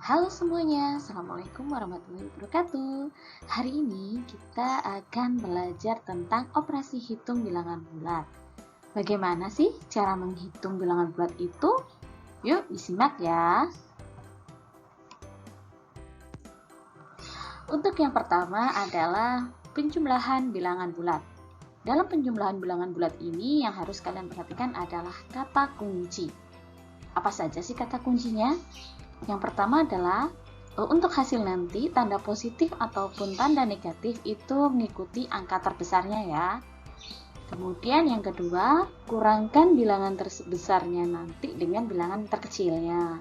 Halo semuanya, Assalamualaikum warahmatullahi wabarakatuh. Hari ini kita akan belajar tentang operasi hitung bilangan bulat. Bagaimana sih cara menghitung bilangan bulat itu? Yuk disimak ya. Untuk yang pertama adalah penjumlahan bilangan bulat. Dalam penjumlahan bilangan bulat ini yang harus kalian perhatikan adalah kata kunci. Apa saja sih kata kuncinya? Yang pertama adalah untuk hasil nanti tanda positif ataupun tanda negatif itu mengikuti angka terbesarnya ya. Kemudian yang kedua, kurangkan bilangan terbesarnya nanti dengan bilangan terkecilnya.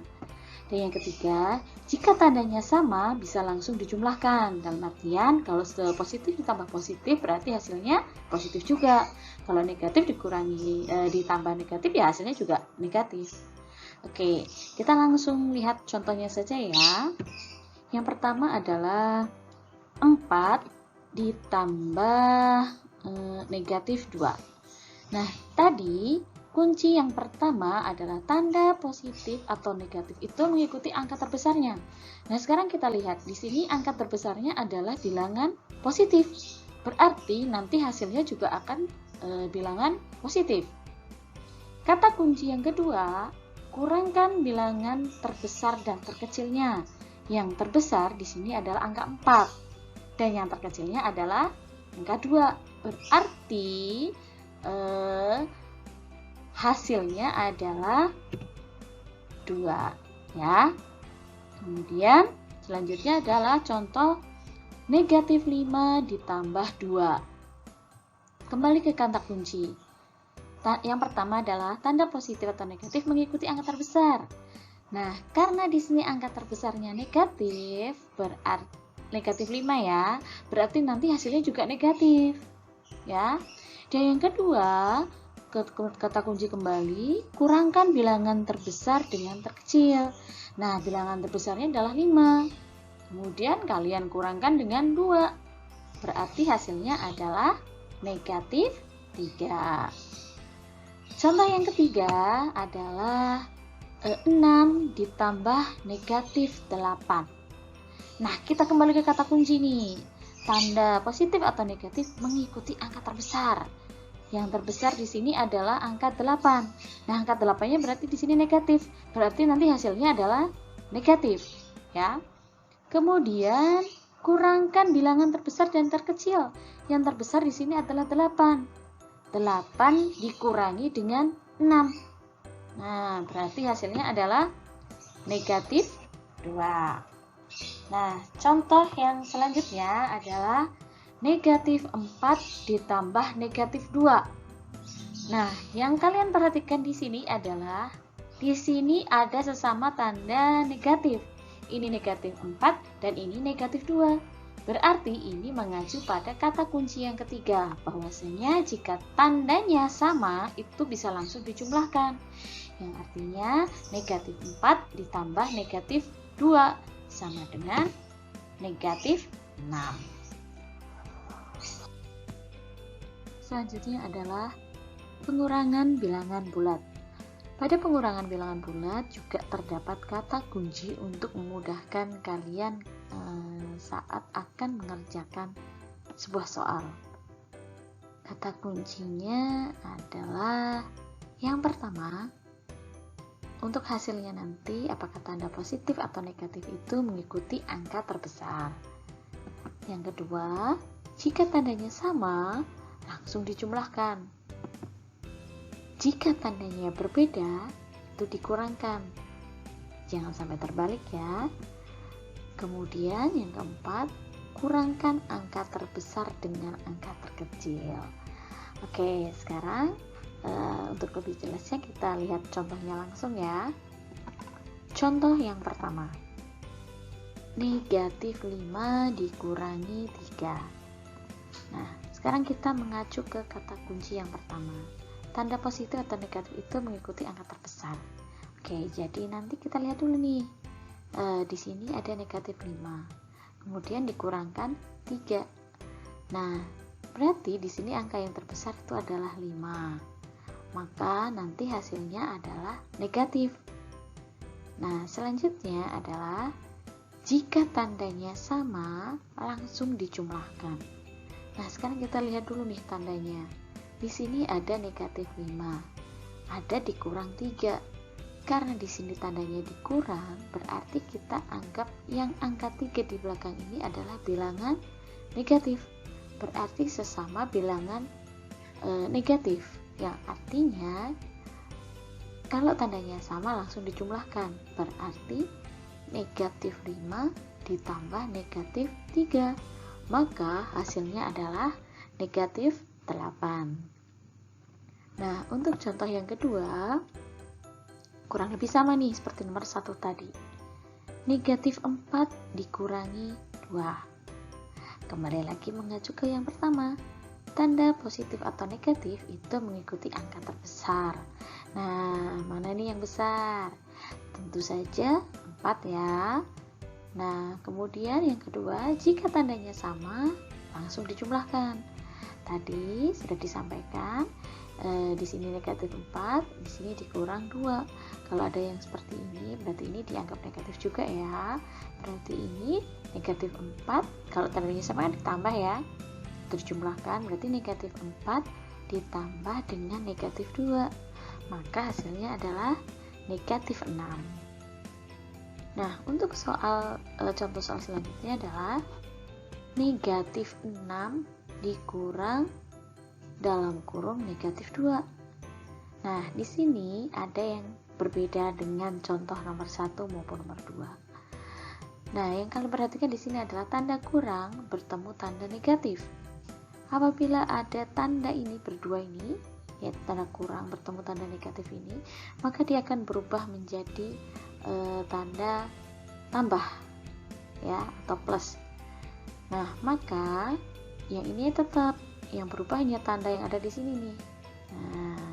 Dan yang ketiga, jika tandanya sama bisa langsung dijumlahkan. Dalam artian kalau positif ditambah positif berarti hasilnya positif juga. Kalau negatif ditambah negatif ya hasilnya juga negatif. Oke, kita langsung lihat contohnya saja ya. Yang pertama adalah 4 ditambah negatif 2. Nah, tadi kunci yang pertama adalah tanda positif atau negatif itu mengikuti angka terbesarnya. Nah, sekarang kita lihat di sini angka terbesarnya adalah bilangan positif. Berarti nanti hasilnya juga akan bilangan positif. Kata kunci yang kedua, kurangkan bilangan terbesar dan terkecilnya. Yang terbesar di sini adalah angka 4 dan yang terkecilnya adalah angka 2. Berarti hasilnya adalah 2 ya. Kemudian selanjutnya adalah contoh negatif 5 ditambah 2. Kembali ke kata kunci. Yang pertama adalah tanda positif atau negatif mengikuti angka terbesar. Nah, karena di sini angka terbesarnya negatif, berarti negatif 5 ya, berarti nanti hasilnya juga negatif. Ya. Dan yang kedua, kata kunci kembali, kurangkan bilangan terbesar dengan terkecil. Nah, bilangan terbesarnya adalah 5. Kemudian kalian kurangkan dengan 2. Berarti hasilnya adalah negatif 3. Contoh yang ketiga adalah 6 ditambah negatif 8. Nah, kita kembali ke kata kunci nih. Tanda positif atau negatif mengikuti angka terbesar. Yang terbesar di sini adalah angka 8. Nah, angka 8-nya berarti di sini negatif. Berarti nanti hasilnya adalah negatif, ya. Kemudian kurangkan bilangan terbesar dan terkecil. Yang terbesar di sini adalah 8. 8 dikurangi dengan 6. Nah, berarti hasilnya adalah negatif 2. Nah, contoh yang selanjutnya adalah negatif 4 ditambah negatif 2. Nah, yang kalian perhatikan di sini adalah di sini ada sesama tanda negatif. Ini negatif 4 dan ini negatif 2. Berarti ini mengacu pada kata kunci yang ketiga, bahwasanya jika tandanya sama itu bisa langsung dijumlahkan. Yang artinya negatif 4 ditambah negatif 2 sama dengan negatif 6. Selanjutnya adalah pengurangan bilangan bulat. Pada pengurangan bilangan bulat juga terdapat kata kunci untuk memudahkan kalian saat akan mengerjakan sebuah soal. Kata kuncinya adalah yang pertama, untuk hasilnya nanti apakah tanda positif atau negatif itu mengikuti angka terbesar. Yang kedua, jika tandanya sama, langsung dijumlahkan. Jika tandanya berbeda, itu dikurangkan. Jangan sampai terbalik ya. Kemudian yang keempat, kurangkan angka terbesar dengan angka terkecil. Oke, sekarang untuk lebih jelasnya kita lihat contohnya langsung ya. Contoh yang pertama, negatif 5 dikurangi 3. Nah, sekarang kita mengacu ke kata kunci yang pertama. Tanda positif atau negatif itu mengikuti angka terbesar. Oke, jadi nanti kita lihat dulu nih. Di sini ada negatif 5. Kemudian dikurangkan 3. Nah, berarti di sini angka yang terbesar itu adalah 5. Maka nanti hasilnya adalah negatif. Nah, selanjutnya adalah Jika tandanya sama, langsung dijumlahkan. Nah, sekarang kita lihat dulu nih tandanya. Di sini ada negatif 5, ada dikurang 3. Karena di sini tandanya dikurang, berarti kita anggap yang angka 3 di belakang ini adalah bilangan negatif. Berarti sesama bilangan negatif, yang artinya kalau tandanya sama langsung dijumlahkan. Berarti negatif 5 ditambah negatif 3. Maka hasilnya adalah negatif 8. Nah, untuk contoh yang kedua, kurang lebih sama nih seperti nomor 1 tadi. Negatif 4 dikurangi 2. Kembali lagi mengacu ke yang pertama. Tanda positif atau negatif itu mengikuti angka terbesar. Nah, mana nih yang besar? Tentu saja 4 ya. Nah, kemudian yang kedua, jika tandanya sama, langsung dijumlahkan. Tadi sudah disampaikan, di sini negatif 4, di sini dikurang 2. Kalau ada yang seperti ini, berarti ini dianggap negatif juga ya. Berarti ini negatif 4, kalau tandanya sama ditambah ya. Dijumlahkan, berarti negatif 4 ditambah dengan negatif 2. Maka hasilnya adalah negatif 6. Nah, untuk contoh soal selanjutnya adalah negatif 6 dikurang dalam kurung negatif 2. Nah, di sini ada yang berbeda dengan contoh nomor 1 maupun nomor 2. Nah, yang kalian perhatikan di sini adalah tanda kurang bertemu tanda negatif. Apabila ada tanda ini berdua ini, yaitu tanda kurang bertemu tanda negatif ini, maka dia akan berubah menjadi tanda tambah ya, atau plus. Nah, maka yang ini tetap, yang berubah hanya tanda yang ada di sini nih. Nah,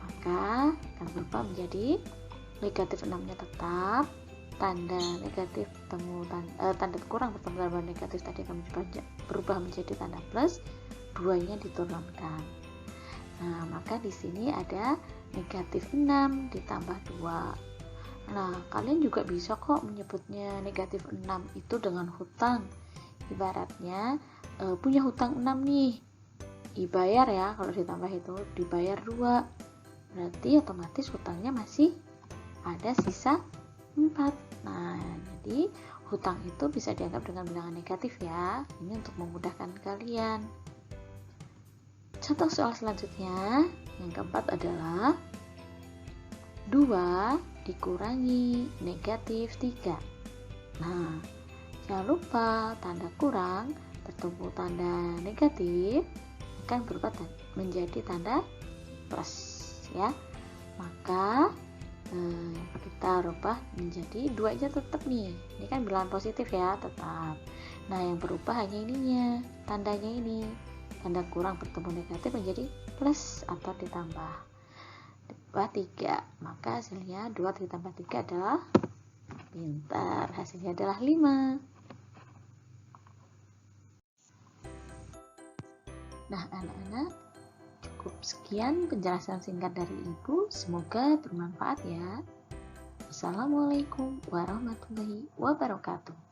maka akan berubah menjadi negatif 6-nya tetap, tanda negatif tanda kurang bertemu tanda negatif tadi akan berubah menjadi tanda plus, 2-nya diturunkan. Nah, maka di sini ada negatif 6 ditambah 2. Nah, kalian juga bisa kok menyebutnya negatif 6 itu dengan hutang. Ibaratnya punya hutang 6 nih, dibayar ya, kalau ditambah itu dibayar 2. Berarti otomatis hutangnya masih ada sisa 4. Nah, jadi hutang itu bisa dianggap dengan bilangan negatif ya. Ini untuk memudahkan kalian. Contoh soal selanjutnya, yang keempat adalah 2 dikurangi negatif 3. Nah, jangan lupa tanda kurang bertemu tanda negatif akan berubah menjadi tanda plus ya. Maka kita rubah menjadi 2 aja tetap nih. Ini kan bilangan positif ya, tetap. Nah, yang berubah hanya ininya, tandanya ini. Tanda kurang bertemu negatif menjadi plus atau ditambah 3. Maka hasilnya 2 ditambah 3 adalah, pintar, hasilnya adalah 5. Nah, anak-anak, cukup sekian penjelasan singkat dari Ibu. Semoga bermanfaat ya. Assalamualaikum warahmatullahi wabarakatuh.